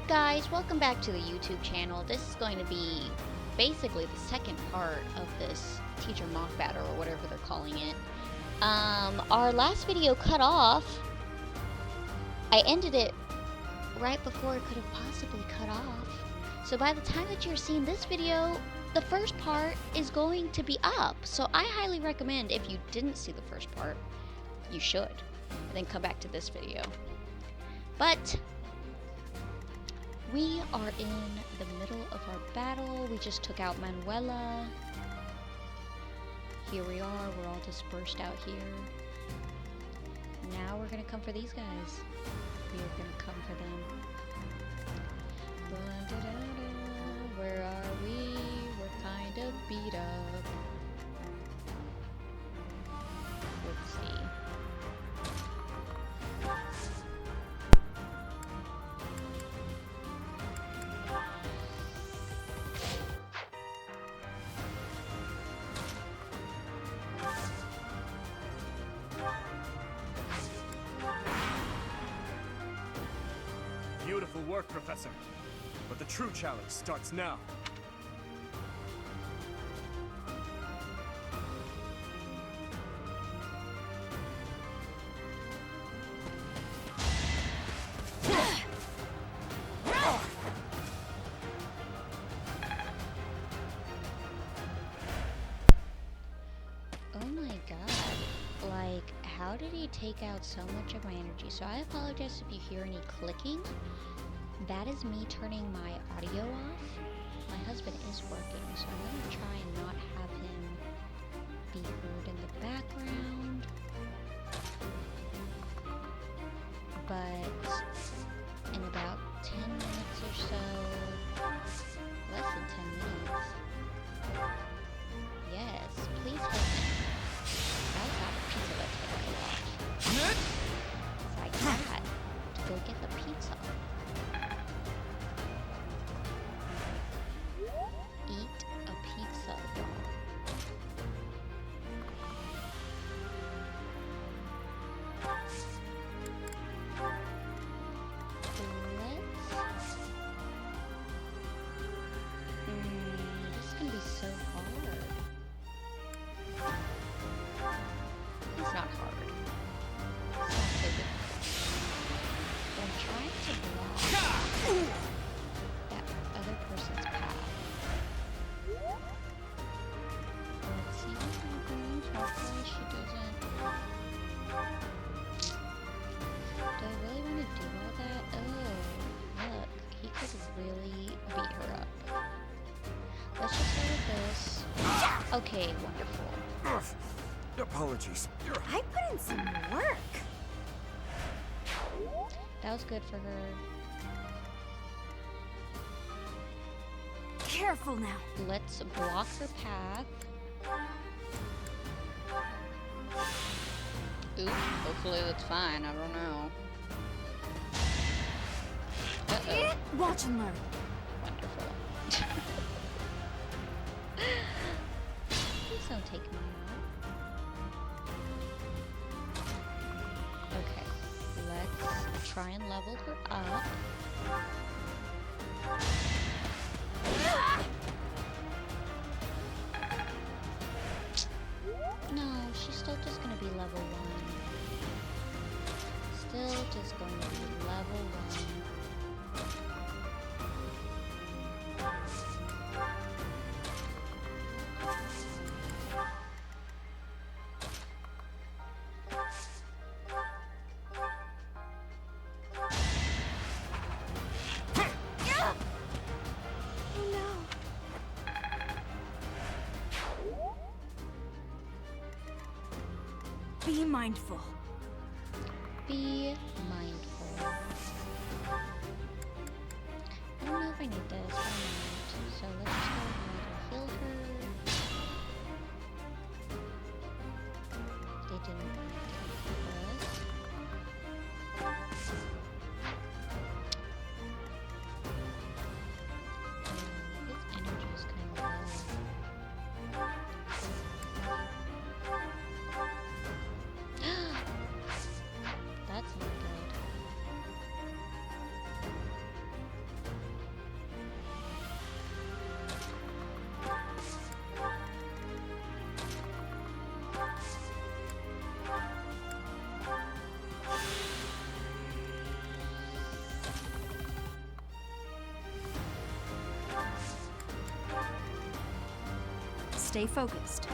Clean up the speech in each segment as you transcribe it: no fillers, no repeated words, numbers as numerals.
Guys, welcome back to the YouTube channel. This is going to be basically the second part of this teacher mock battle, or whatever they're calling it. Our last video cut off. I ended it right before it could have possibly cut off. So by the time that you're seeing this video, the first part is going to be up. So I highly recommend, if you didn't see the first part, you should. And then come back to this video. But we are in the middle of our battle. We just took out Manuela. Here we are. We're all dispersed out here. Now we're gonna come for these guys. We are gonna come for them. Where are we? We're kind of beat up. Let's see. Beautiful work, Professor. But the true challenge starts now. Oh my god. Like, how did he take out so much of my energy? So I apologize if you hear any clicking. That is me turning my audio off. My husband is working, so I'm going to try and not have him be heard in the background. But in about 10 minutes or so, less than 10 minutes. Yes, please help me. I got a pizza that's going to go off. So I got to go get the pizza. Eat a pizza, y'all. This is gonna be so hard. It's not hard. It's not so difficult. But I'm trying to block that other person's path. Let's see what happens. Hopefully she doesn't. Do I really want to do all that? Oh, look. He could really beat her up. Let's just go with this. Okay, wonderful. Ugh. Apologies. I put in some work. That was good for her. Careful now. Let's block her path. Oops, hopefully that's fine. I don't know. Uh-oh. Watch and learn. Wonderful. Please don't take me out. Okay, let's try and level her up. No, she's still just gonna be level 1. Still just going to be level 1. Be mindful. Be mindful. I don't know if I need this, but I might. So let's just go ahead and heal her. They didn't take this. His energy is kind of low. That's not good. Stay focused.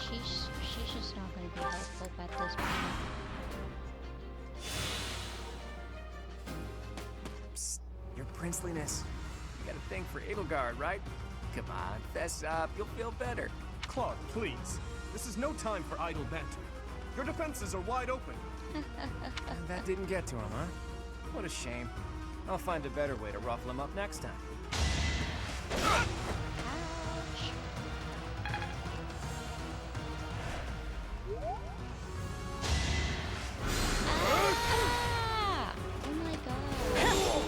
She's just not going to be helpful at this point. Psst, your princeliness. You got a thing for Edelgard, right? Come on, fess up, you'll feel better. Claude, please. This is no time for idle banter. Your defenses are wide open. And that didn't get to him, huh? What a shame. I'll find a better way to ruffle him up next time. Ouch. Ah! Oh my god. Oh.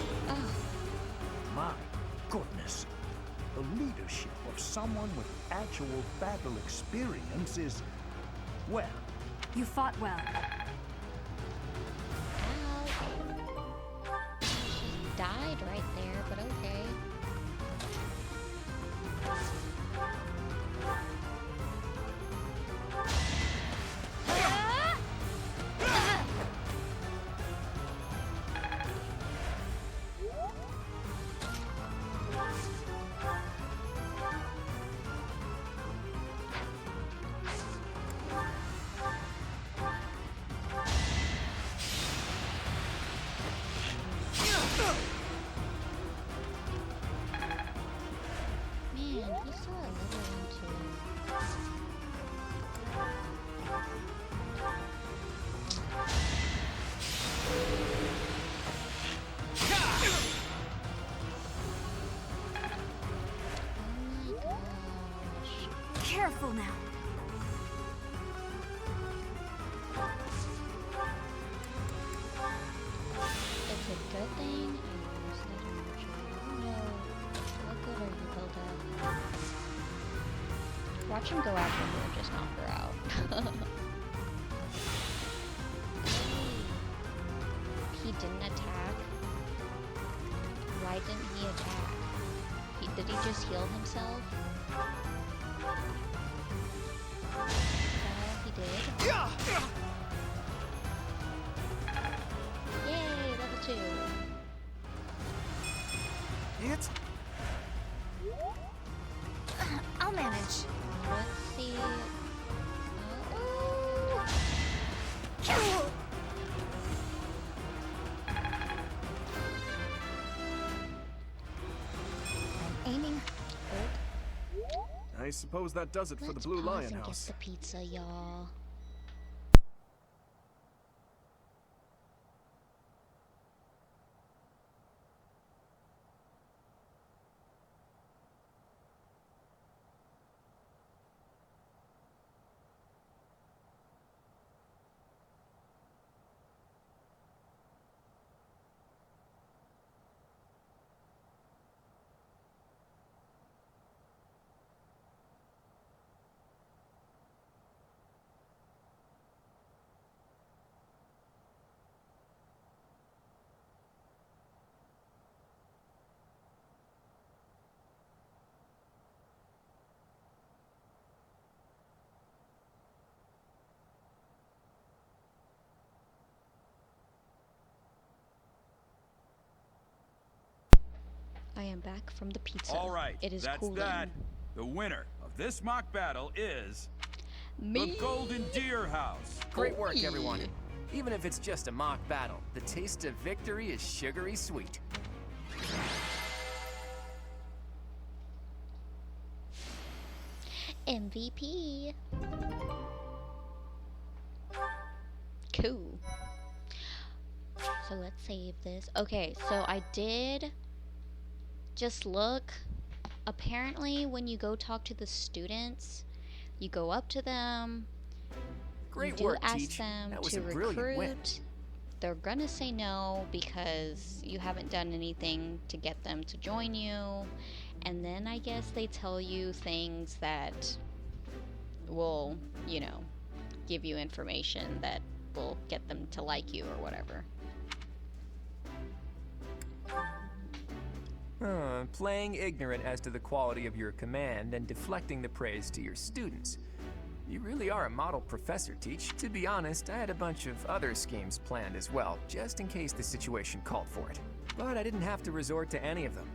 My goodness. The leadership of someone with actual battle experience is, well, You fought well. Ow. She died right there, but okay. Man, he's still a level 1 too. Oh my gosh. Careful now. It's a good thing I used that energy. Oh no. What good are you, Hilda? Watch him go after her and just knock her out. He didn't attack. Why didn't he attack? Did he just heal himself? Is that all he did? Yay, level 2. It's I'll manage. Let's see. I'm aiming. I suppose that does it for the Let's Blue pause Lion and get House. the pizza, y'all. I am back from the pizza. All right, It is that's cooling. that. The winner of this mock battle is Me. the Golden Deer House. great work, Oi. everyone. Even if it's just a mock battle, the taste of victory is sugary sweet. MVP. Cool. So let's save this. Okay, so I did just look. Apparently, when you go talk to the students, you go up to them. Great you do work, ask Teach. them That was to a brilliant win. recruit. They're gonna say no because you haven't done anything to get them to join you. And then I guess they tell you things that will, you know, give you information that will get them to like you or whatever. playing ignorant as to the quality of your command and deflecting the praise to your students. You really are a model professor, Teach. To be honest, I had a bunch of other schemes planned as well, just in case the situation called for it. But I didn't have to resort to any of them.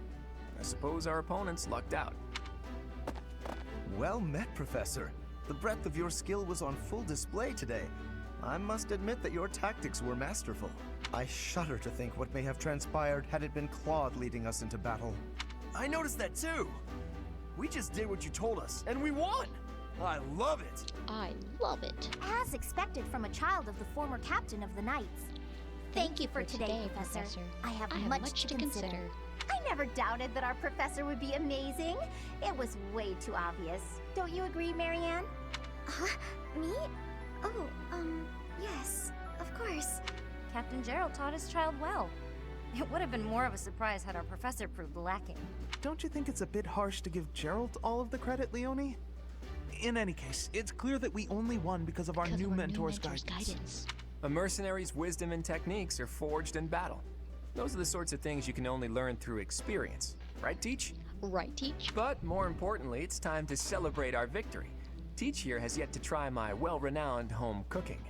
I suppose our opponents lucked out. Well met, Professor. The breadth of your skill was on full display today. I must admit that your tactics were masterful. I shudder to think what may have transpired had it been Claude leading us into battle. I noticed that too. We just did what you told us, and we won! I love it! I love it. As expected from a child of the former captain of the Knights. Thank you for today, Professor. I have much to consider. I never doubted that our professor would be amazing. It was way too obvious. Don't you agree, Marianne? Huh? Me? Oh, yes, of course. Captain Gerald taught his child well. It would have been more of a surprise had our professor proved lacking. Don't you think it's a bit harsh to give Gerald all of the credit, Leonie? In any case, it's clear that we only won because of our new mentor's guidance. A mercenary's wisdom and techniques are forged in battle. Those are the sorts of things you can only learn through experience. Right, Teach? Right, Teach? But more importantly, it's time to celebrate our victory. Teach here has yet to try my well-renowned home cooking.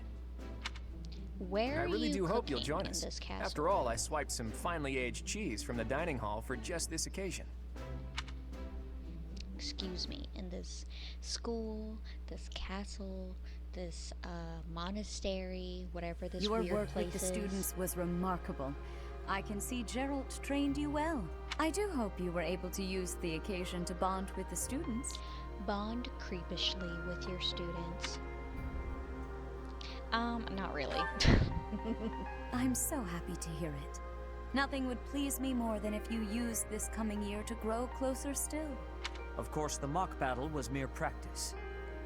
Where I really do hope you'll cooking join in us. this castle? After all, I swiped some finely aged cheese from the dining hall for just this occasion. Excuse me, in this school, this castle, this monastery, whatever this Your weird work place with the is. students was remarkable. I can see Gerald trained you well. I do hope you were able to use the occasion to bond with the students. Bond creepishly with your students. Not really. I'm so happy to hear it. Nothing would please me more than if you used this coming year to grow closer still. Of course, the mock battle was mere practice.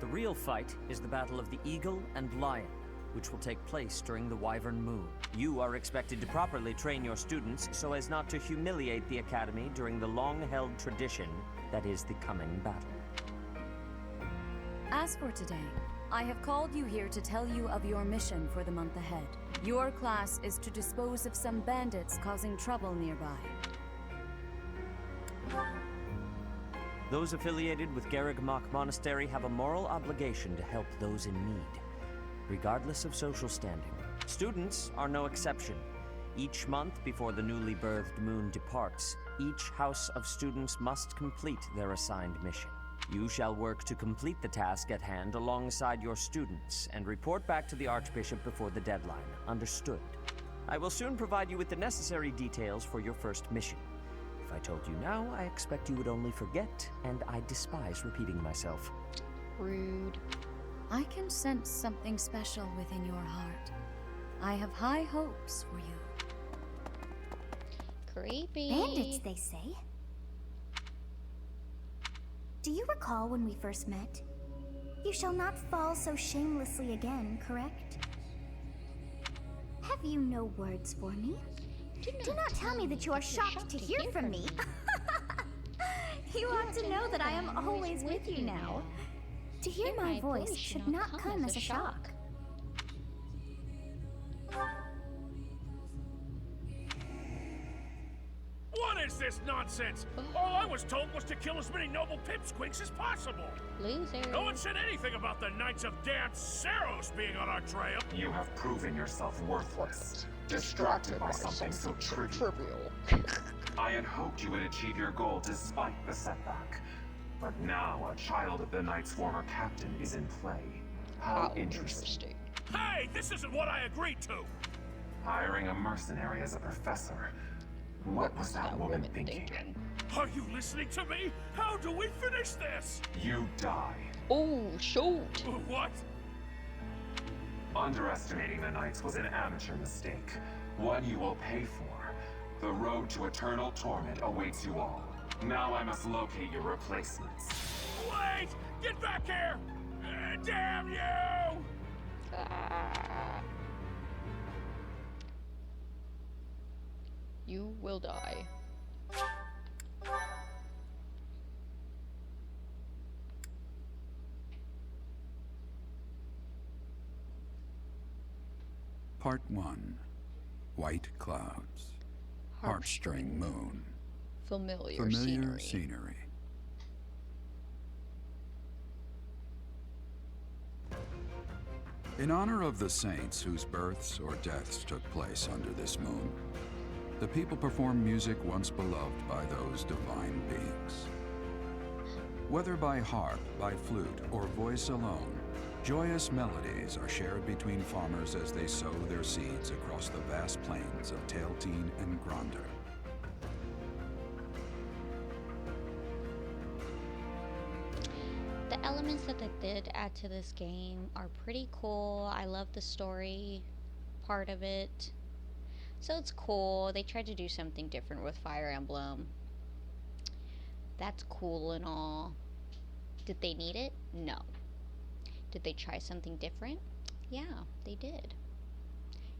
The real fight is the Battle of the Eagle and Lion, which will take place during the Wyvern Moon. You are expected to properly train your students so as not to humiliate the Academy during the long-held tradition that is the coming battle. As for today, I have called you here to tell you of your mission for the month ahead. Your class is to dispose of some bandits causing trouble nearby. Those affiliated with Garrigmach Monastery have a moral obligation to help those in need, regardless of social standing. Students are no exception. Each month before the newly birthed moon departs, each house of students must complete their assigned mission. You shall work to complete the task at hand alongside your students and report back to the Archbishop before the deadline. Understood? I will soon provide you with the necessary details for your first mission. If I told you now, I expect you would only forget, and I despise repeating myself. Rude. I can sense something special within your heart. I have high hopes for you. Creepy. Bandits, they say. Do you recall when we first met? You shall not fall so shamelessly again, correct? Have you no words for me? Do not tell me that you are shocked to hear from me. You ought to know that I am always with you now. To hear my voice should not come as a shock. What is this nonsense? All I was told was to kill as many noble pipsqueaks as possible. Loser. No one said anything about the Knights of Damned Saros being on our trail. You have proven yourself worthless, distracted by something so trivial. I had hoped you would achieve your goal despite the setback. But now a child of the Knight's former captain is in play. How interesting. Hey, this isn't what I agreed to. Hiring a mercenary as a professor. What was that woman thinking? Are you listening to me? How do we finish this? You die. Oh, shoot. What? Underestimating the Knights was an amateur mistake. One you will pay for. The road to eternal torment awaits you all. Now I must locate your replacements. Wait! Get back here! Damn you! You will die. Part 1. White Clouds. Heartstring Moon. Familiar scenery. In honor of the saints whose births or deaths took place under this moon, the people perform music once beloved by those divine beings. Whether by harp, by flute, or voice alone, joyous melodies are shared between farmers as they sow their seeds across the vast plains of Tailteen and Gronder. The elements that they did add to this game are pretty cool. I love the story part of it. So it's cool. They tried to do something different with Fire Emblem. That's cool and all. Did they need it? No. Did they try something different? Yeah, they did.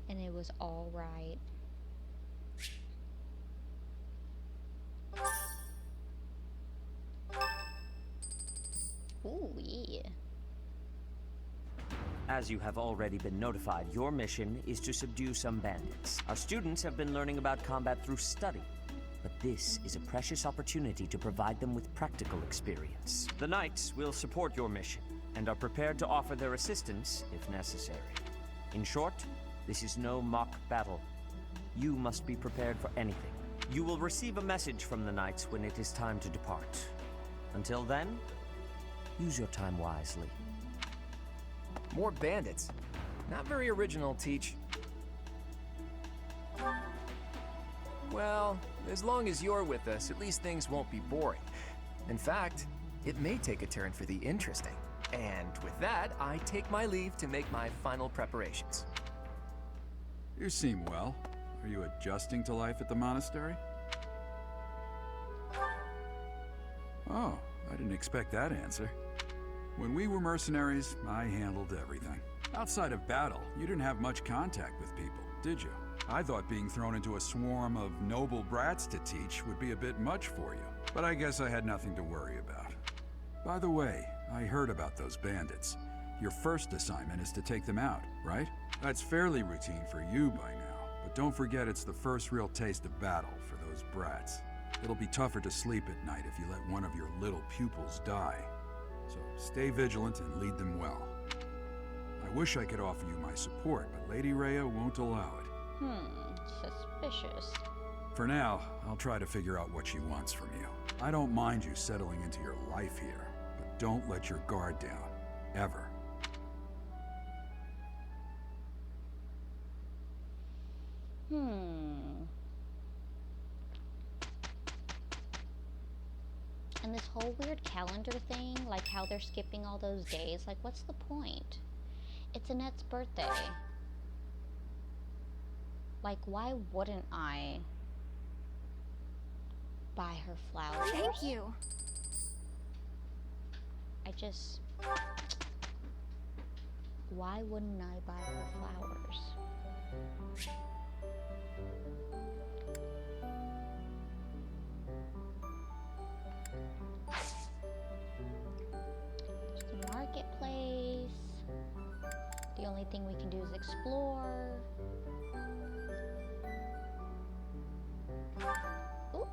And it was all right. Ooh, yeah. As you have already been notified, your mission is to subdue some bandits. Our students have been learning about combat through study, but this is a precious opportunity to provide them with practical experience. The Knights will support your mission, and are prepared to offer their assistance if necessary. In short, this is no mock battle. You must be prepared for anything. You will receive a message from the Knights when it is time to depart. Until then, use your time wisely. More bandits. Not very original, Teach. Well, as long as you're with us, at least things won't be boring. In fact, it may take a turn for the interesting. And with that, I take my leave to make my final preparations. You seem well. Are you adjusting to life at the monastery? Oh, I didn't expect that answer. When we were mercenaries, I handled everything. Outside of battle, you didn't have much contact with people, did you? I thought being thrown into a swarm of noble brats to teach would be a bit much for you, but I guess I had nothing to worry about. By the way, I heard about those bandits. Your first assignment is to take them out, right? That's fairly routine for you by now, but don't forget it's the first real taste of battle for those brats. It'll be tougher to sleep at night if you let one of your little pupils die. So stay vigilant and lead them well. I wish I could offer you my support, but Lady Rhea won't allow it. Suspicious. For now, I'll try to figure out what she wants from you. I don't mind you settling into your life here, but don't let your guard down. Ever. And this whole weird calendar thing, like how they're skipping all those days, like what's the point? It's Annette's birthday. Like, why wouldn't I buy her flowers? Thank you. Why wouldn't I buy her flowers? There's the marketplace. The only thing we can do is explore. Ooh.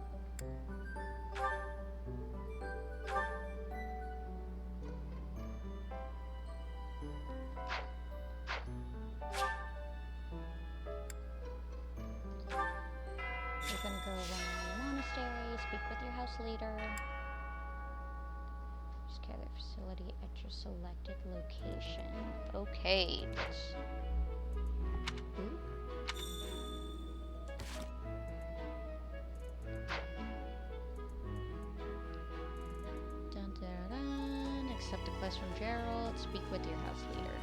We're gonna go around the monastery, speak with your house leader. Just gather facility at your selected location. Okay. Ooh. Dun dun dun. Accept a quest from Gerald. Speak with your house leader.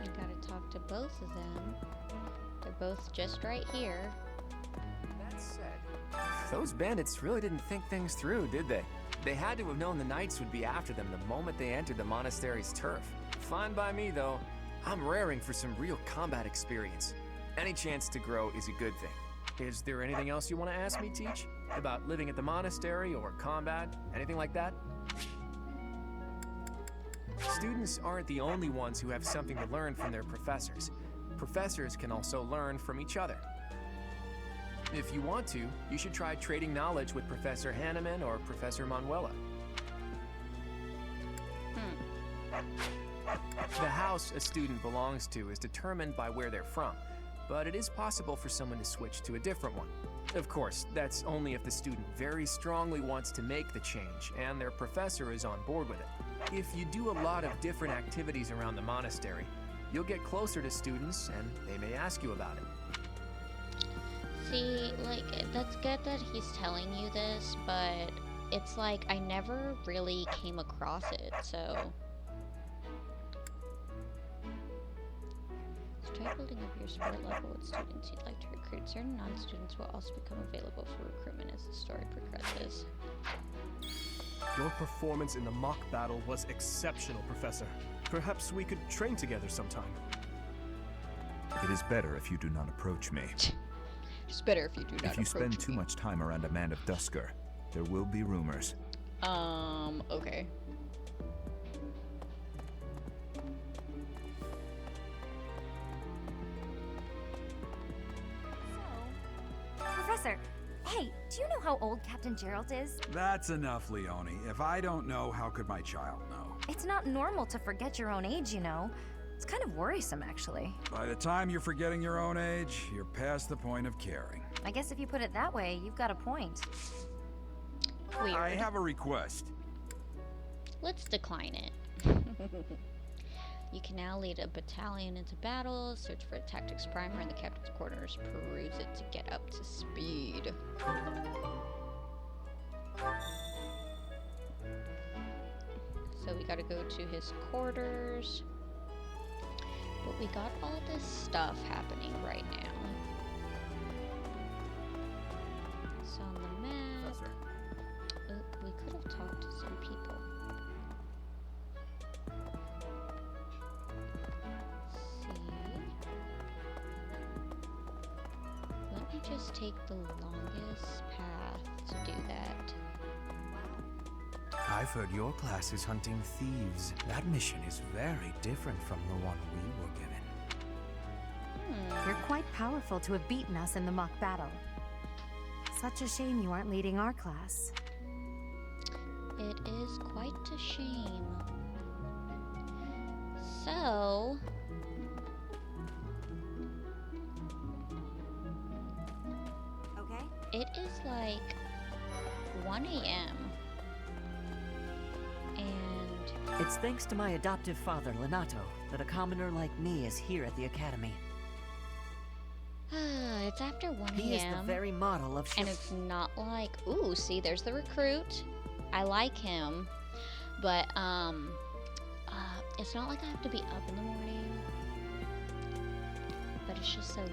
I gotta talk to both of them. They're both just right here. That said, those bandits really didn't think things through, did they? They had to have known the Knights would be after them the moment they entered the monastery's turf. Fine by me, though. I'm raring for some real combat experience. Any chance to grow is a good thing. Is there anything else you want to ask me, Teach? About living at the monastery or combat? Anything like that? Students aren't the only ones who have something to learn from their professors. Professors can also learn from each other. If you want to, you should try trading knowledge with Professor Hanneman or Professor Manuela. The house a student belongs to is determined by where they're from, but it is possible for someone to switch to a different one. Of course, that's only if the student very strongly wants to make the change and their professor is on board with it. If you do a lot of different activities around the monastery, you'll get closer to students and they may ask you about it. See, like, that's good that he's telling you this, but it's like I never really came across it, so... Try building up your support level with students you'd like to recruit. Certain non-students will also become available for recruitment as the story progresses. Your performance in the mock battle was exceptional, Professor. Perhaps we could train together sometime. It is better if you do not approach me. It's better if you do not approach me. If you spend too much time around a man of Dusker, there will be rumors. Okay. Professor, hey, do you know how old Captain Gerald is? That's enough, Leone. If I don't know, how could my child know? It's not normal to forget your own age, you know. It's kind of worrisome, actually. By the time you're forgetting your own age, you're past the point of caring. I guess if you put it that way, you've got a point. Weird. I have a request. Let's decline it. You can now lead a battalion into battle, search for a tactics primer in the captain's quarters, peruse it to get up to speed. So we gotta go to his quarters. But we got all this stuff happening right now. So on the map... Oh, we could have talked to some people. Let me just take the longest path to do that. I've heard your class is hunting thieves. That mission is very different from the one we were given. You're quite powerful to have beaten us in the mock battle. Such a shame you aren't leading our class. It is quite a shame. So... Okay. It is like 1 a.m. And... It's thanks to my adoptive father, Lenato, that a commoner like me is here at the academy. It's after 1 a.m. He is the very model of and it's not like, ooh, see, there's the recruit. I like him. But, it's not like I have to be up in the morning. But it's just so late.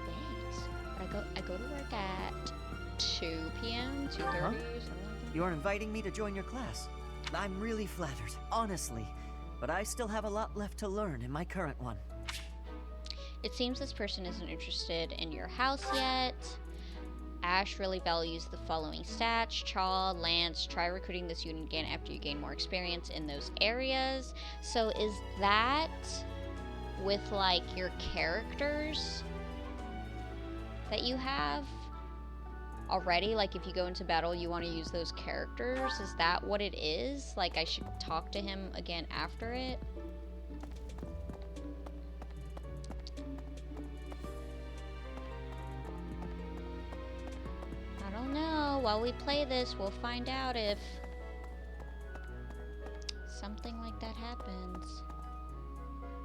I go to work at 2 p.m., 2:30, something like that. You're inviting me to join your class. I'm really flattered, honestly. But I still have a lot left to learn in my current one. It seems this person isn't interested in your house yet. Ash really values the following stats. Chaw, Lance, try recruiting this unit again after you gain more experience in those areas. So is that with like your characters that you have already? Like if you go into battle you want to use those characters? Is that what it is? Like I should talk to him again after it? I don't know. While we play this, we'll find out if something like that happens.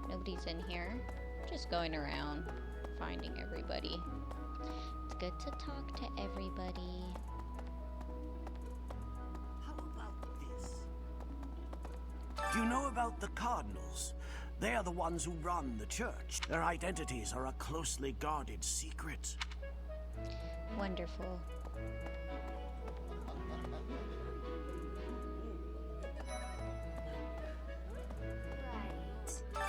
Nobody's in here. Just going around, finding everybody. It's good to talk to everybody. How about this? Do you know about the Cardinals? They are the ones who run the church. Their identities are a closely guarded secret. Wonderful.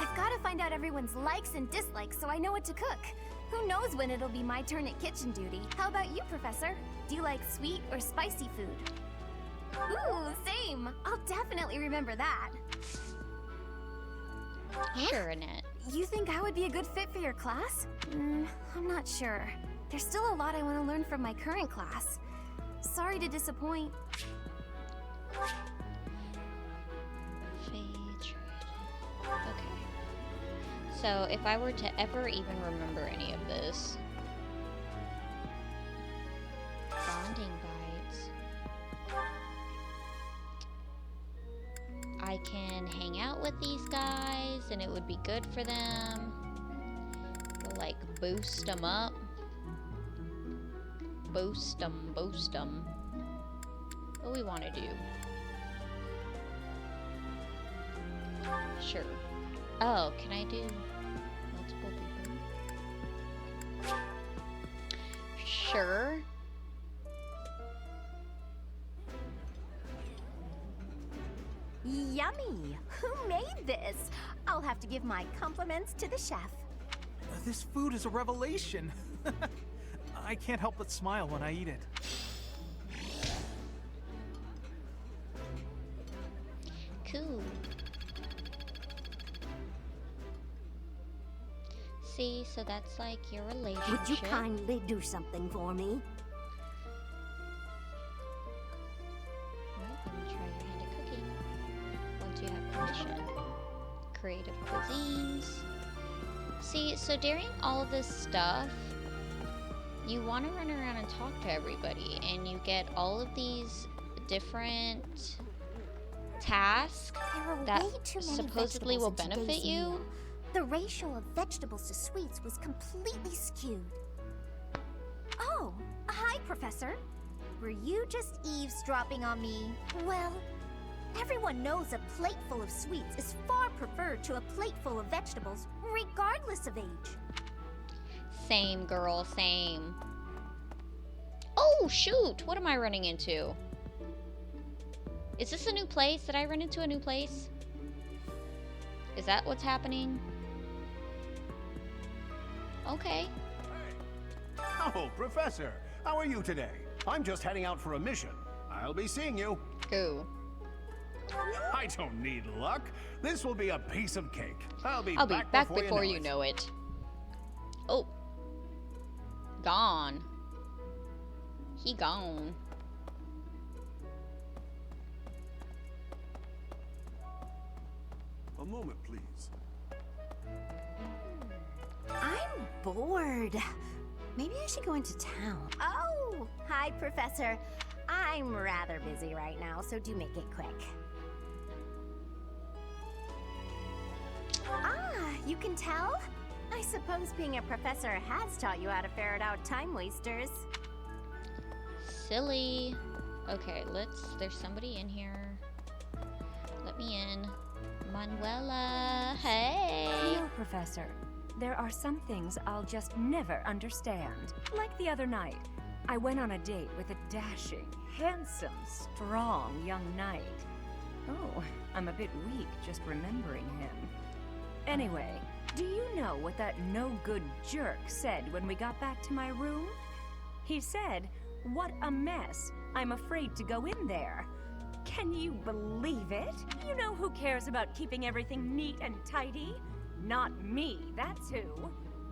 I've got to find out everyone's likes and dislikes so I know what to cook. Who knows when it'll be my turn at kitchen duty? How about you, Professor? Do you like sweet or spicy food? Ooh, same! I'll definitely remember that. Sure, Annette. You think I would be a good fit for your class? I'm not sure. There's still a lot I want to learn from my current class. Sorry to disappoint. Okay. So, if I were to ever even remember any of this... Bonding bites. I can hang out with these guys, and it would be good for them. Like, boost them up. Boost them, boost them. What do we want to do? Sure. Oh, can I do multiple people? Sure. Yummy! Who made this? I'll have to give my compliments to the chef. This food is a revelation. I can't help but smile when I eat it. Cool. See, so that's like your relationship. Would you kindly do something for me? Well, let me try your hand at cooking. Once you have permission. Creative cuisines. See, so during all of this stuff, you want to run around and talk to everybody, and you get all of these different tasks that supposedly will benefit you. The ratio of vegetables to sweets was completely skewed. Oh, hi, Professor. Were you just eavesdropping on me? Well, everyone knows a plate full of sweets is far preferred to a plate full of vegetables, regardless of age. Same, girl, same. Oh, shoot! What am I running into? Is this a new place? Did I run into a new place? Is that what's happening? Okay. Oh, Professor, how are you today? I'm just heading out for a mission. I'll be seeing you. Ooh. I don't need luck. This will be a piece of cake. I'll be back before you know it. Oh. Gone. He gone. A moment, please. I'm bored. Maybe I should go into town. Oh, hi, Professor. I'm rather busy right now, so do make it quick. Ah, you can tell? I suppose being a professor has taught you how to ferret out time wasters. Silly. Okay, there's somebody in here. Let me in. Manuela, hey! No, Professor. There are some things I'll just never understand. Like the other night, I went on a date with a dashing, handsome, strong young knight. Oh, I'm a bit weak just remembering him. Anyway, do you know what that no-good jerk said when we got back to my room? He said, "What a mess. I'm afraid to go in there." Can you believe it? You know who cares about keeping everything neat and tidy? Not me, that's who.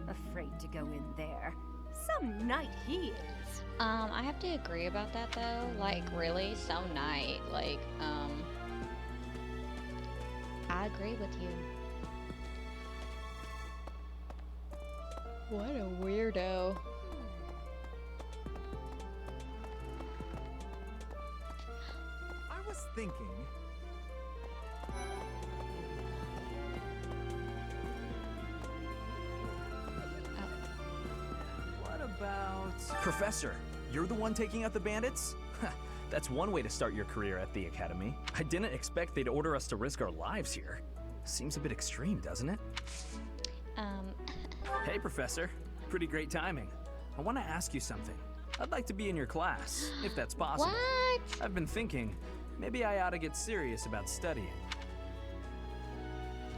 Afraid to go in there. Some knight he is. I have to agree about that though. Like, really? Some knight. Like, I agree with you. What a weirdo. I was thinking... What about... Professor, you're the one taking out the bandits? That's one way to start your career at the Academy. I didn't expect they'd order us to risk our lives here. Seems a bit extreme, doesn't it? Hey, Professor. Pretty great timing. I want to ask you something. I'd like to be in your class, if that's possible. What? I've been thinking, maybe I ought to get serious about studying.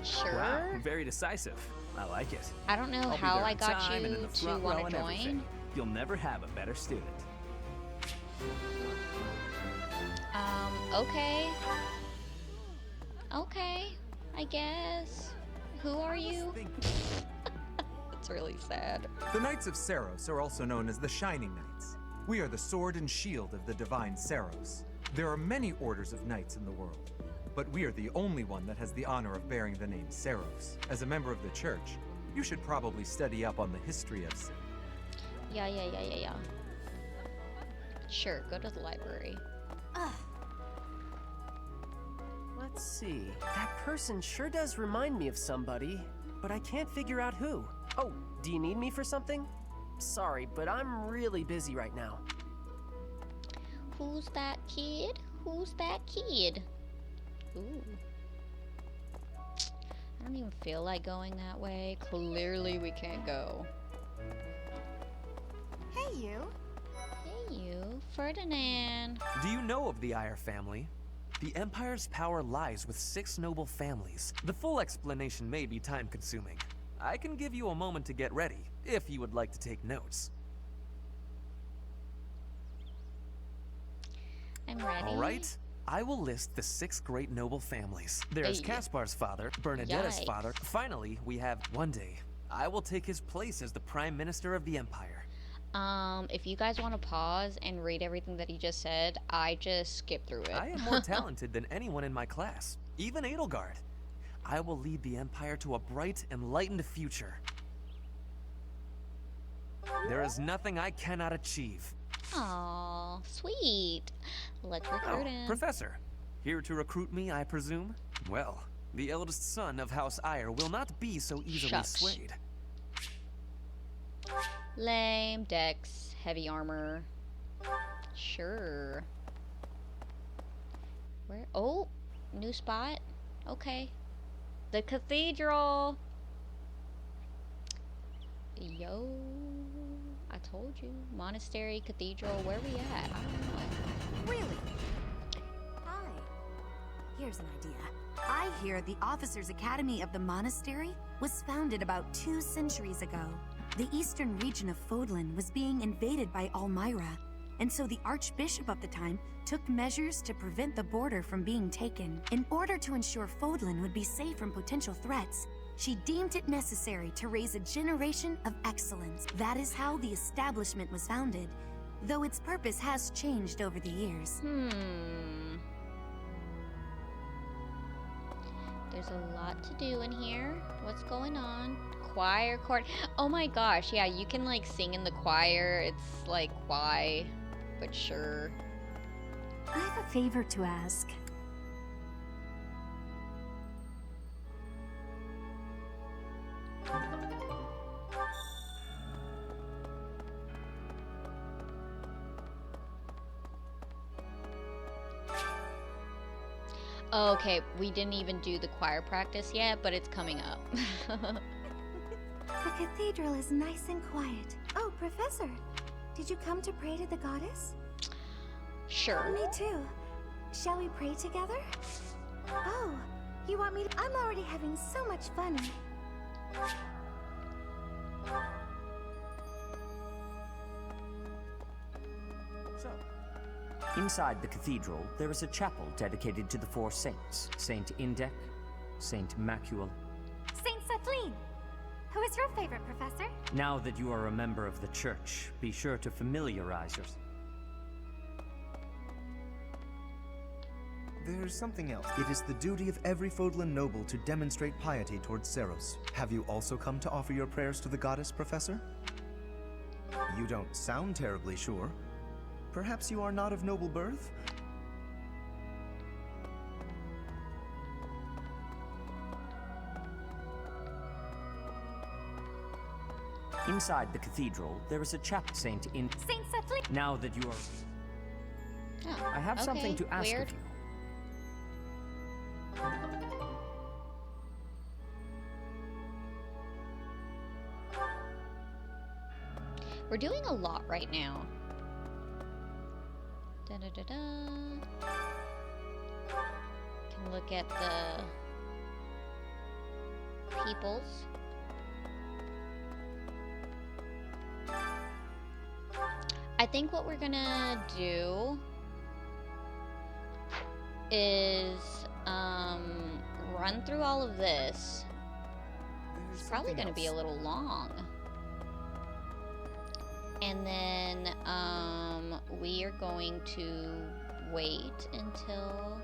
Sure. Wow, very decisive. I like it. I don't know I'll be how there I on got time you and in the to front row want and to join. everything. You'll never have a better student. Okay. Okay, I guess. Who are you? That's really sad. The Knights of Saros are also known as the Shining Knights. We are the sword and shield of the divine Saros. There are many orders of knights in the world, but we are the only one that has the honor of bearing the name Saros. As a member of the church, you should probably study up on the history of Saros. Yeah. Sure, go to the library. Let's see. That person sure does remind me of somebody, but I can't figure out who. Oh, do you need me for something? Sorry, but I'm really busy right now. Who's that kid? Who's that kid? Ooh. I don't even feel like going that way. Clearly we can't go. Hey, you. Hey, you. Ferdinand. Do you know of the Ire family? The Empire's power lies with 6 noble families. The full explanation may be time-consuming. I can give you a moment to get ready, if you would like to take notes. I'm ready. All right. I will list the 6 great noble families. There's Caspar's father, Bernadetta's father. Finally, we have one day. I will take his place as the Prime Minister of the Empire. If you guys want to pause and read everything that he just said, I just skipped through it. I am more talented than anyone in my class, even Edelgard. I will lead the Empire to a bright, enlightened future. There is nothing I cannot achieve. Aw, sweet. Let's recruit him. Professor, here to recruit me, I presume? Well, the eldest son of House Ire will not be so easily swayed. Lame, dex, heavy armor. Sure. Where? Oh, new spot. Okay. The cathedral. Yo, I told you. Monastery, cathedral. Where we at? I don't know. Really? Hi. Here's an idea. I hear the Officers' Academy of the Monastery was founded about 2 centuries ago. The eastern region of Fodlan was being invaded by Almyra, and so the Archbishop of the time took measures to prevent the border from being taken. In order to ensure Fodlan would be safe from potential threats, she deemed it necessary to raise a generation of excellence. That is how the establishment was founded, though its purpose has changed over the years. There's a lot to do in here. What's going on? Choir court. Oh my gosh, yeah, you can like sing in the choir. It's like, why? But sure. I have a favor to ask. Okay, we didn't even do the choir practice yet, but it's coming up. The cathedral is nice and quiet. Oh, Professor, did you come to pray to the goddess? Sure. Me too. Shall we pray together? Oh, you want me to? I'm already having so much fun. Inside the cathedral, there is a chapel dedicated to the 4 saints. Saint Indec, Saint Macul. Saint Kathleen! Who is your favorite, Professor? Now that you are a member of the church, be sure to familiarize yourself. There's something else. It is the duty of every Fodlan noble to demonstrate piety towards Saros. Have you also come to offer your prayers to the goddess, Professor? You don't sound terribly sure. Perhaps you are not of noble birth? Inside the cathedral, there is a chapel. Saint Kathleen! Now that you are... Oh, I have something to ask weird. of you. We're doing a lot right now. Can look at the peoples. think what we're gonna do is run through all of this. It's probably gonna be a little long. And then we are going to wait until,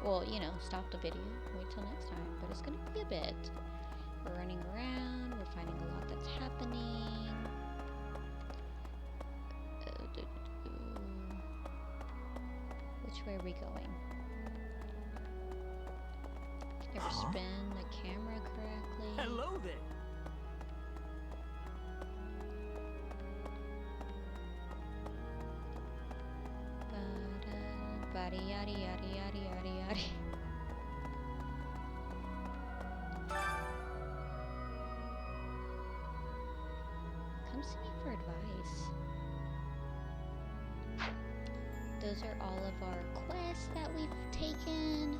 well, you know, stop the video, wait till next time, but it's gonna be a bit. We're running around, we're finding a lot that's happening. Which way are we going? Ever spin the camera correctly? Hello there. Body yada yada yada yada yada. Come see me for advice. Those are all of our quests that we've taken.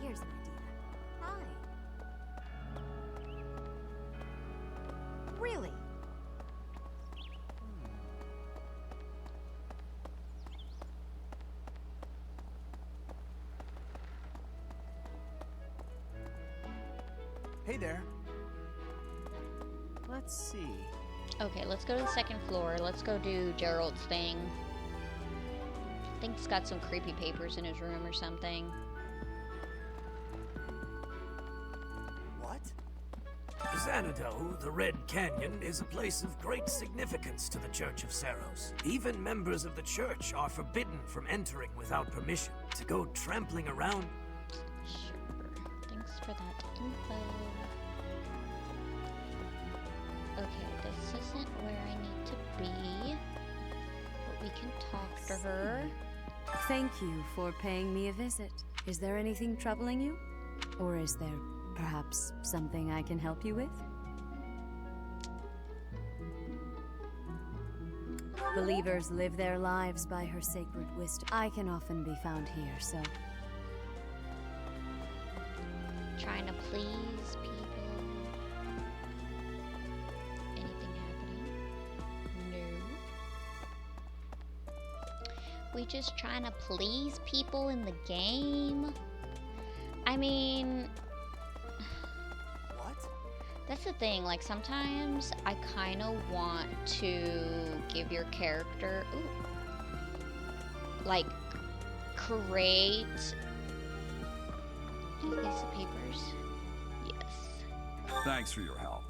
Here's an idea. Hi. Really? Hey there. Let's see. Okay, let's go to the second floor. Let's go do Gerald's thing. I think he's got some creepy papers in his room or something. What? Xanadu, the Red Canyon, is a place of great significance to the Church of Saros. Even members of the church are forbidden from entering without permission. To go trampling around... Sure. Thanks for that info. Okay, this isn't where I need to be. But we can talk to her. Thank you for paying me a visit. Is there anything troubling you? Or is there perhaps something I can help you with? Believers live their lives by her sacred wisdom. I can often be found here, so... Trying to please people. Anything happening? No. We just trying to please people in the game? I mean... What? That's the thing, like sometimes I kind of want to give your character... Ooh. Like, create... Is these the papers? Yes. Thanks for your help.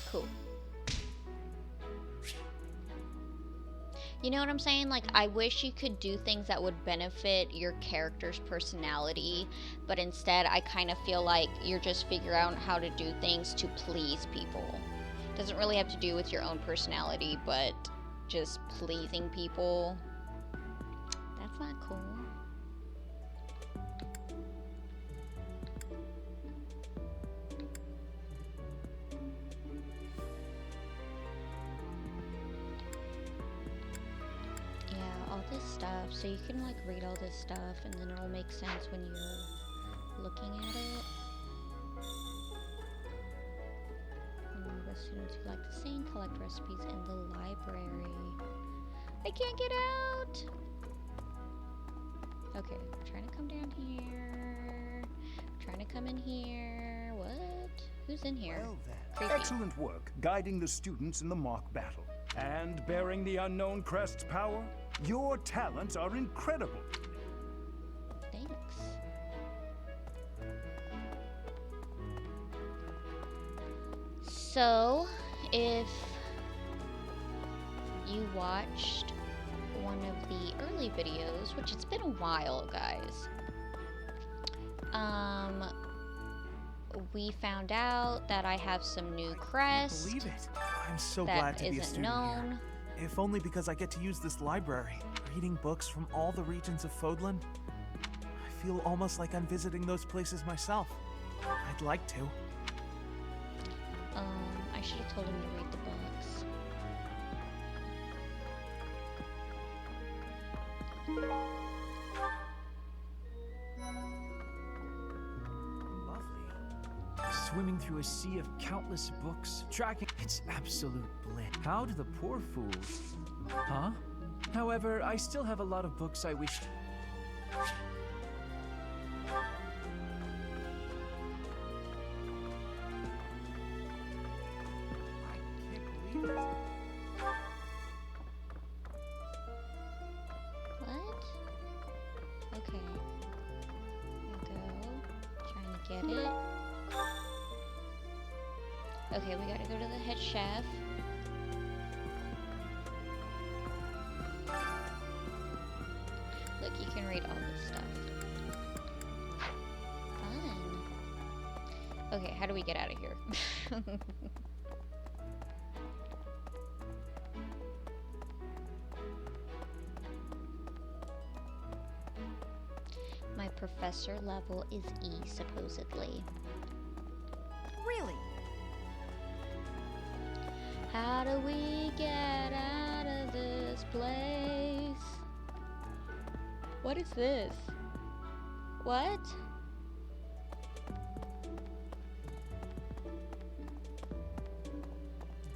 Cool. You know what I'm saying? Like, I wish you could do things that would benefit your character's personality, but instead I kind of feel like you're just figuring out how to do things to please people. Doesn't really have to do with your own personality, but just pleasing people. That's not cool. This stuff, so you can like read all this stuff and then it'll make sense when you're looking at it. The students who like to sing collect recipes in the library. I can't get out! Okay, I'm trying to come down here. I'm trying to come in here. What? Who's in here? Well then. Creepy. Excellent work guiding the students in the mock battle. And bearing the unknown crest's power. Your talents are incredible. Thanks. So, if you watched one of the early videos, which it's been a while, guys, we found out that I have some new crest. Believe it. I'm so that glad to be a isn't student known. here. If only because I get to use this library, reading books from all the regions of Fodlan. I feel almost like I'm visiting those places myself. I'd like to. I should have told him to read the books. Lovely. swimming through a sea of countless books, tracking. It's absolute bliss. How do the poor fools? Huh? However, I still have a lot of books I wish. What? Okay. Here we go. Trying to get it. Okay, we gotta go to the head chef. Look, you can read all this stuff. Fun. Okay, how do we get out of here? My professor level is E, supposedly. Really? How do we get out of this place? What is this? What?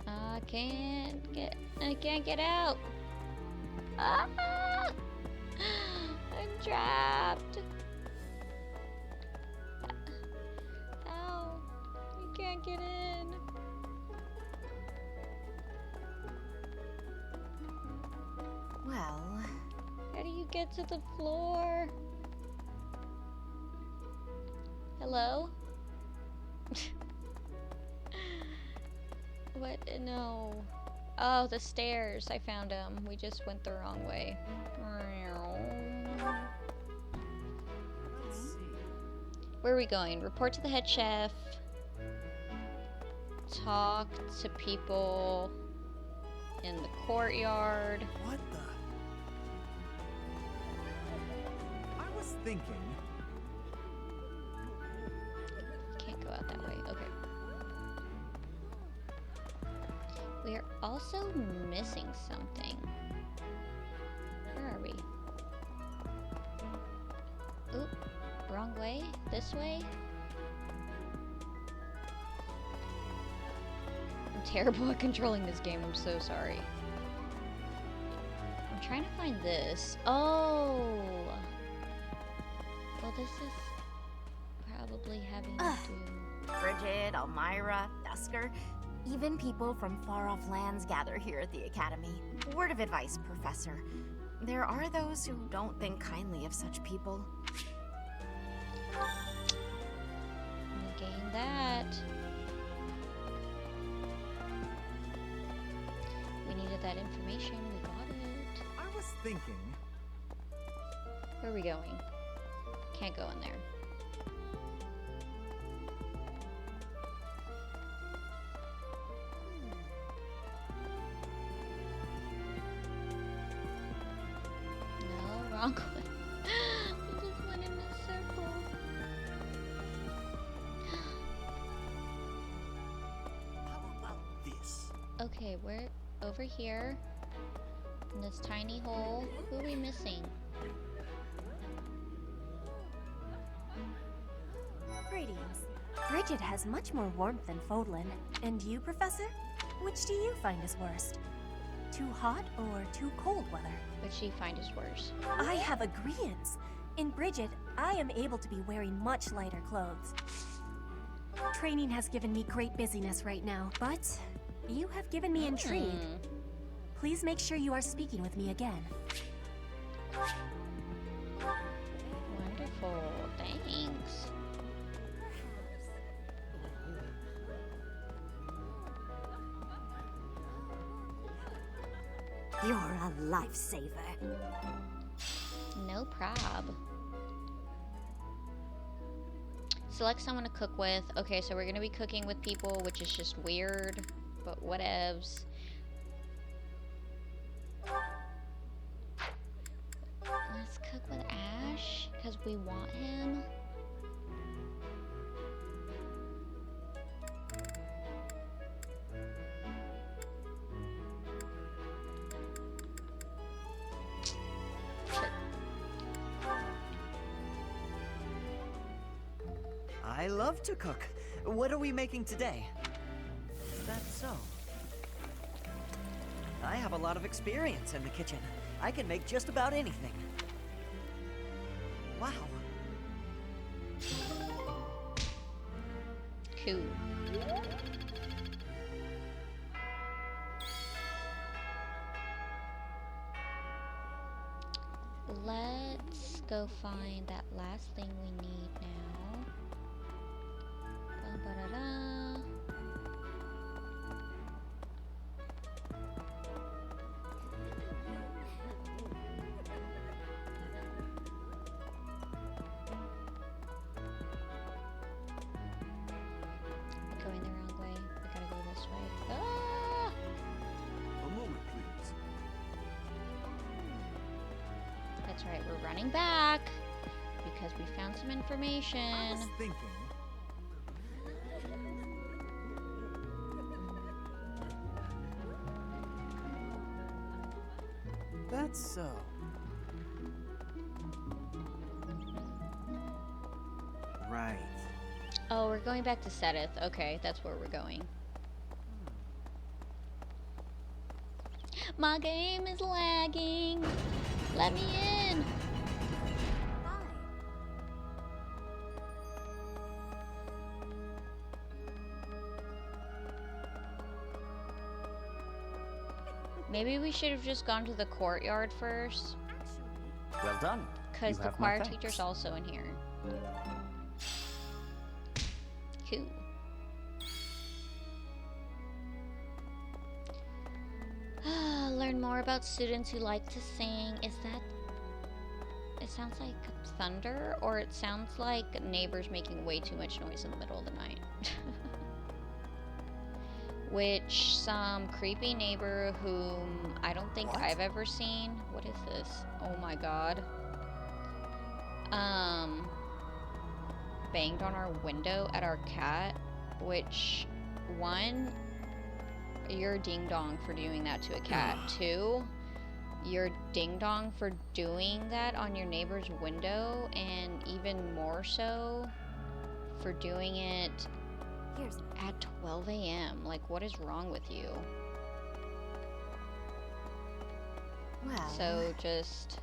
I can't get out. Ah! I'm trapped. Ow. I can't get in. Well, how do you get to the floor? Hello? What? No. Oh, the stairs. I found them. We just went the wrong way. Let's see. Where are we going? Report to the head chef. Talk to people in the courtyard. What the? I was thinking. Can't go out that way. Okay. We are also missing something. Where are we? Oop. Wrong way? This way? I'm terrible at controlling this game. I'm so sorry. I'm trying to find this. Oh! Well, this is probably having to do... Bridget, Elmira, Dusker, even people from far-off lands gather here at the Academy. Word of advice, Professor. There are those who don't think kindly of such people. Gain that. We needed that information. We got it. I was thinking. Where are we going? Can't go in there. No, wrong way. We just went in a circle. How about this? Okay, we're over here in this tiny hole. Who are we missing? Greetings. Bridget has much more warmth than Fodlan. And you, Professor? Which do you find is worst? Too hot or too cold weather? Which do you find is worse? I have agreeance. In Bridget, I am able to be wearing much lighter clothes. Training has given me great busyness right now, but you have given me intrigue. Please make sure you are speaking with me again. Wonderful. Thanks. You're a lifesaver. No prob. Select someone to cook with. Okay, so we're gonna be cooking with people, which is just weird, but whatevs. Let's cook with Ash, because we want him. I love to cook. What are we making today? Is that so? I have a lot of experience in the kitchen. I can make just about anything. Wow. Cool. Let's go find that last thing we need now. Ba-ba-da-da. Going the wrong way. We gotta go this way. Ah! A moment, please. That's right, we're running back because we found some information. I was thinking. That's so. Right. Oh, we're going back to Sedith. Okay, that's where we're going. My game is lagging. Let me in. Maybe we should have just gone to the courtyard first. Well done. Because You the have my choir thanks. teacher's also in here. Cool. Learn more about students who like to sing. Is that... It sounds like thunder, or it sounds like neighbors making way too much noise in the middle of the night. Which some creepy neighbor whom I don't think I've ever seen. What is this? Oh my god. Banged on our window at our cat, which, one, you're ding dong for doing that to a cat. Two, you're ding dong for doing that on your neighbor's window, and even more so for doing it at 12 a.m. Like, what is wrong with you? Well. So just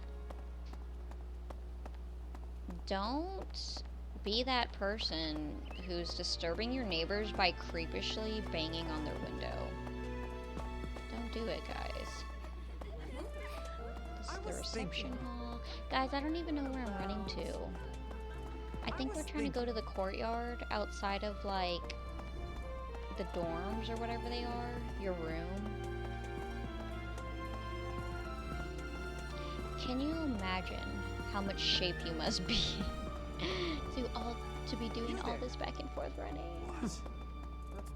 don't be that person who's disturbing your neighbors by creepishly banging on their window. Don't do it, guys. This is the reception hall. Guys, I don't even know where I'm running to. I think we're trying to go to the courtyard outside of, like, the dorms or whatever they are. Your room. Can you imagine how much shape you must be to be doing all this back and forth running? What? That's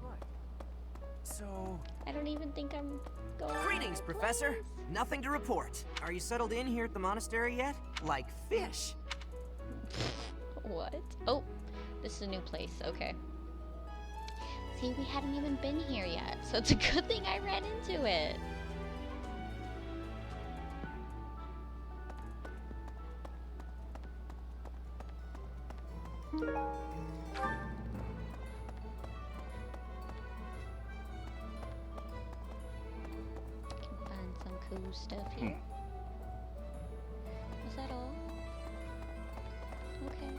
right. So... I don't even think I'm going. Greetings, Professor. Nothing to report. Are you settled in here at the monastery yet? Like fish. What? Oh, this is a new place. Okay. See, we hadn't even been here yet, so it's a good thing I ran into it. Find some cool stuff here. Was that all? Okay.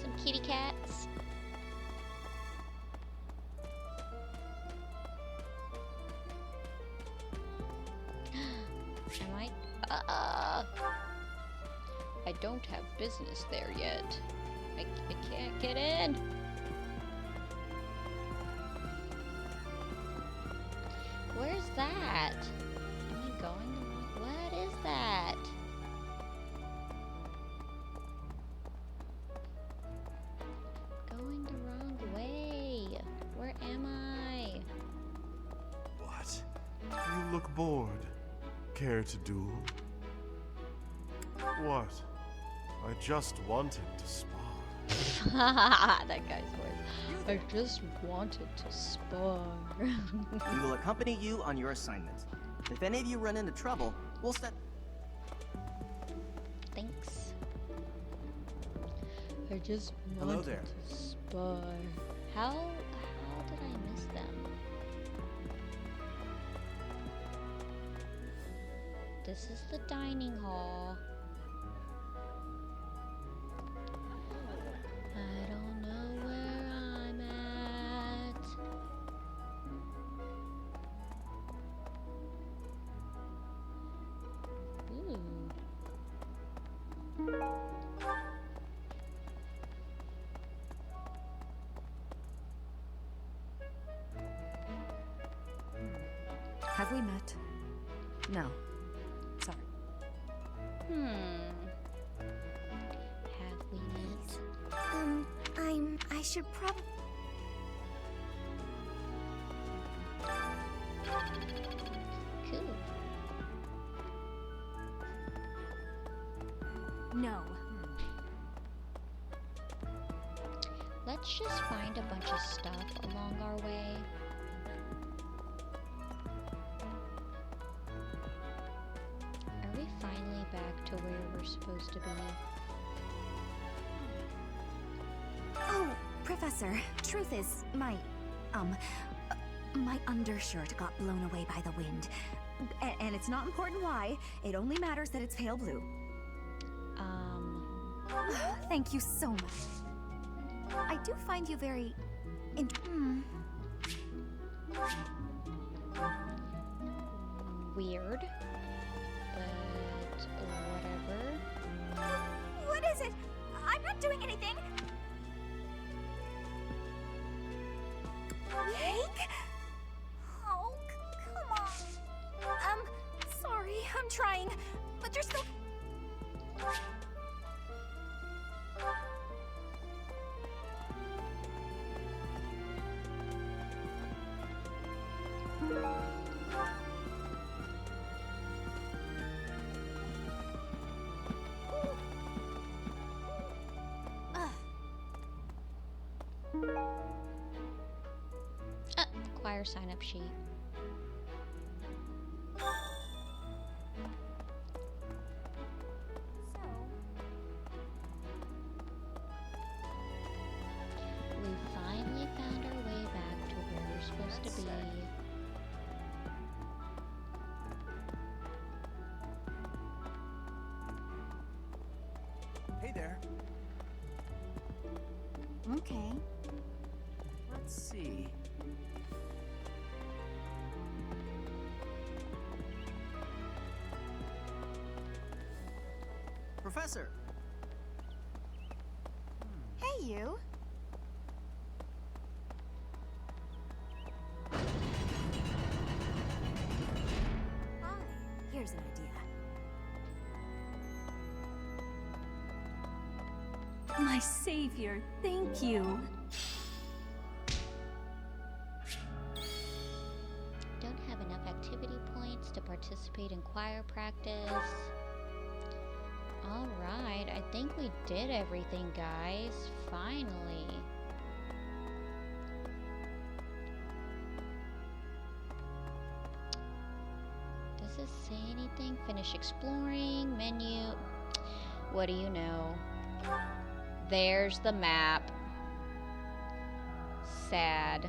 Some kitty cats. Am I? I don't have business there yet. I can't get in. Where's that? Am I going the wrong? What is that? Going the wrong way. Where am I? What? You look bored. Care to duel? What? I just wanted to spar. That guy's voice. I just wanted to spar. We will accompany you on your assignment. If any of you run into trouble, we'll set... I just Hello wanted there. to spy. How did I miss them? This is the dining hall. I don't know where I'm at. Ooh. Have we met? No. Sorry. Have we met? I should probably... Cool. No. Let's just find a bunch of stuff along our way. Are we finally back to where we're supposed to be? Oh, Professor, truth is, my undershirt got blown away by the wind. And it's not important why, it only matters that it's pale blue. Thank you so much. I do find you very... Weird. But whatever. What is it? I'm not doing anything. Cake? Oh, come on. Sorry, I'm trying, but there's still... Choir sign-up sheet. We finally found our way back to where we're supposed to be. Hey there. Okay. Let's see. Professor! Hey, you. Here's an idea. My savior, thank you. Don't have enough activity points to participate in choir practice. Alright, I think we did everything, guys. Finally. Does this say anything? Finish exploring, menu. What do you know? There's the map. Sad.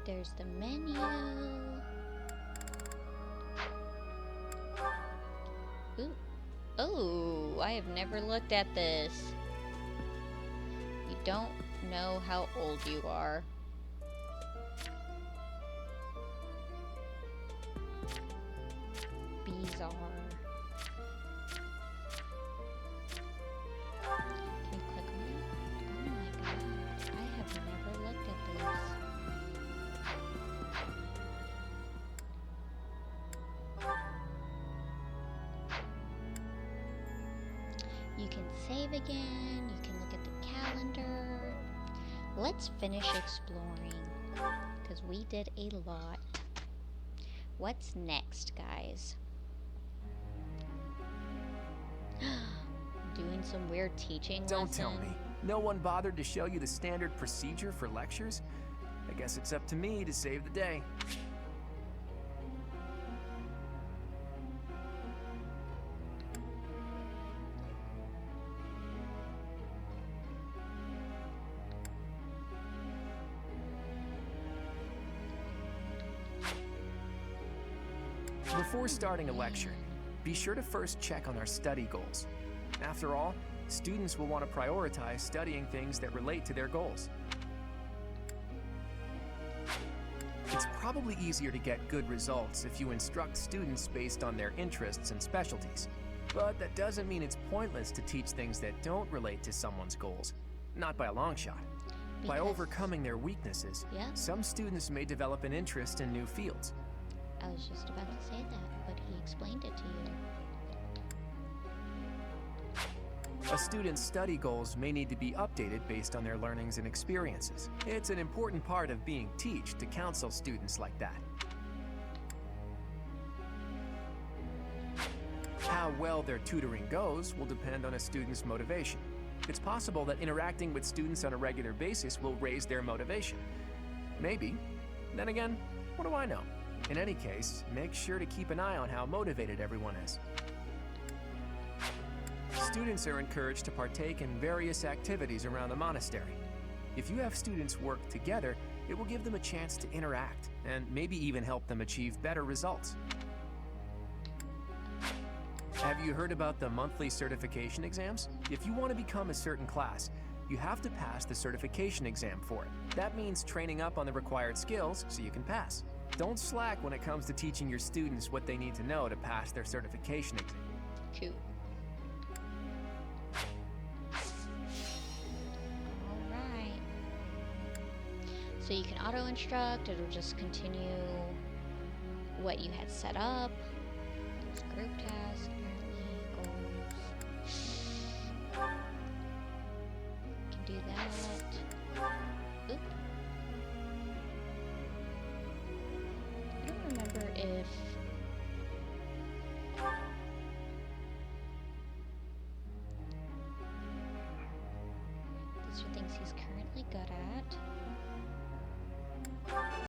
There's the menu. Ooh. Oh, I have never looked at this. You don't know how old you are. Bizarre. Can you click on it? Oh my god, I have never looked at this. You can save again, you can look at the calendar. Let's finish exploring, because we did a lot. What's next, guys? Doing some weird teaching Don't tell lesson. me. No one bothered to show you the standard procedure for lectures? I guess it's up to me to save the day. Before starting a lecture, be sure to first check on our study goals. After all, students will want to prioritize studying things that relate to their goals. It's probably easier to get good results if you instruct students based on their interests and specialties. But that doesn't mean it's pointless to teach things that don't relate to someone's goals. Not by a long shot. By overcoming their weaknesses, some students may develop an interest in new fields. I was just about to say that, but he explained it to you. A student's study goals may need to be updated based on their learnings and experiences. It's an important part of being teach to counsel students like that. How well their tutoring goes will depend on a student's motivation. It's possible that interacting with students on a regular basis will raise their motivation. Maybe. Then again, what do I know? In any case, make sure to keep an eye on how motivated everyone is. Students are encouraged to partake in various activities around the monastery. If you have students work together, it will give them a chance to interact and maybe even help them achieve better results. Have you heard about the monthly certification exams? If you want to become a certain class, you have to pass the certification exam for it. That means training up on the required skills so you can pass. Don't slack when it comes to teaching your students what they need to know to pass their certification exam. Cool. Alright. So you can auto-instruct, it'll just continue what you had set up. It's group task, apparently, goals. Can do that. Oop. I don't remember if these are things he's currently good at.